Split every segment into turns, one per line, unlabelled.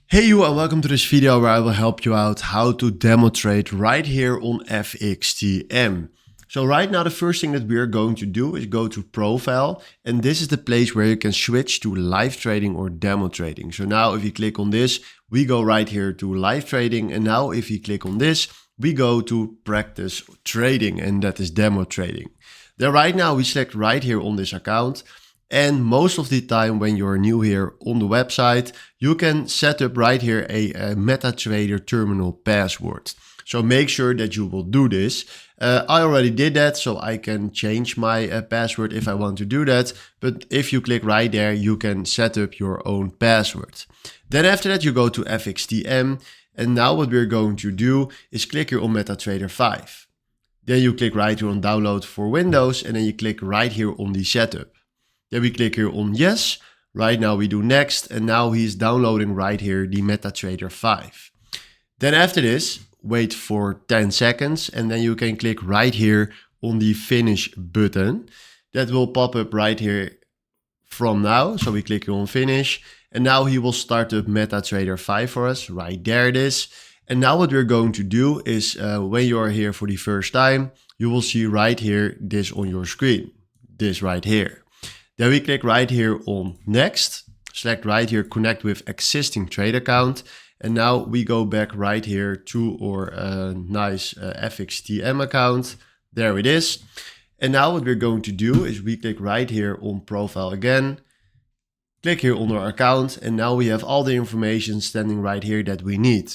Hey you, and welcome to this video where I will help you out how to demo trade right here on FXTM. So right now the first thing that we are going to do is go to profile, and this is the place where you can switch to live trading or demo trading. So now if you click on this, we go right here to live trading, and now if you click on this, we go to practice trading, and that is demo trading. Then right now we select right here on this account. And most of the time when you're new here on the website, you can set up right here a MetaTrader terminal password. So make sure that you will do this. I already did that, so I can change my password if I want to do that. But if you click right there, you can set up your own password. Then after that, you go to FXTM. And now what we're going to do is click here on MetaTrader 5. Then you click right here on download for Windows, and then you click right here on the setup. Then we click here on yes. Right now we do next, and now he's downloading right here the MetaTrader 5. Then after this, wait for 10 seconds, and then you can click right here on the finish button. That will pop up right here from now. So we click here on finish, and now he will start up MetaTrader 5 for us. Right there it is. And now what we're going to do is when you are here for the first time, you will see right here this on your screen, this right here. Then we click right here on next, select right here connect with existing trade account, and now we go back right here to our nice FXTM account. There it is. And now what we're going to do is we click right here on profile again, click here on our account, and now we have all the information standing right here that we need.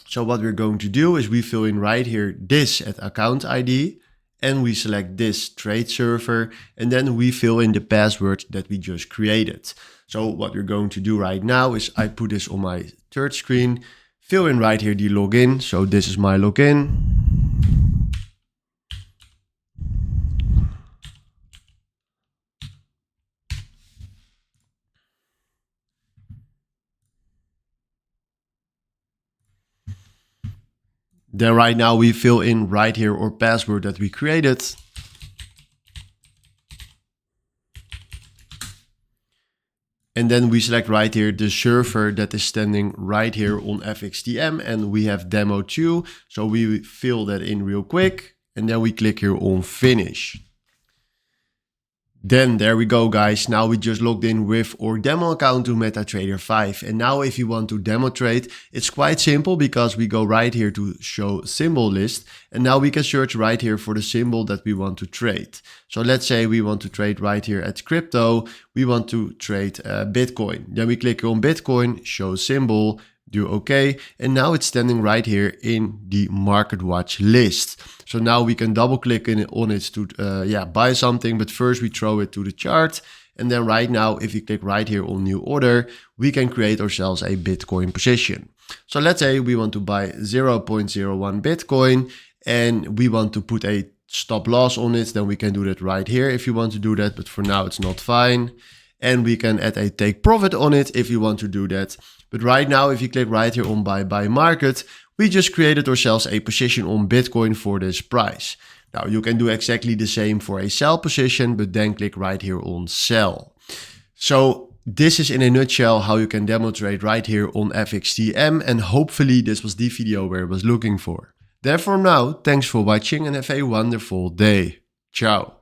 So what we're going to do is we fill in right here this at account ID, and we select this trade server, and then we fill in the password that we just created. So what we're going to do right now is I put this on my third screen, fill in right here the login. So this is my login. Then right now we fill in right here our password that we created. And then we select right here the server that is standing right here on FXTM, and we have demo 2. So we fill that in real quick, and then we click here on finish. Then there we go guys, now we just logged in with our demo account to MetaTrader 5. And now if you want to demo trade, it's quite simple because we go right here to show symbol list. And now we can search right here for the symbol that we want to trade. So let's say we want to trade right here at crypto. We want to trade Bitcoin. Then we click on Bitcoin, show symbol, do OK. And now it's standing right here in the market watch list. So now we can double click on it to buy something, but first we throw it to the chart. And then right now, if you click right here on new order, we can create ourselves a Bitcoin position. So let's say we want to buy 0.01 Bitcoin and we want to put a stop loss on it. Then we can do that right here if you want to do that, but for now it's not fine. And we can add a take profit on it if you want to do that. But right now, if you click right here on buy market, we just created ourselves a position on Bitcoin for this price. Now you can do exactly the same for a sell position, but then click right here on sell. So this is in a nutshell how you can demo trade right here on FXTM, and hopefully this was the video where I was looking for. Therefore now, thanks for watching and have a wonderful day. Ciao.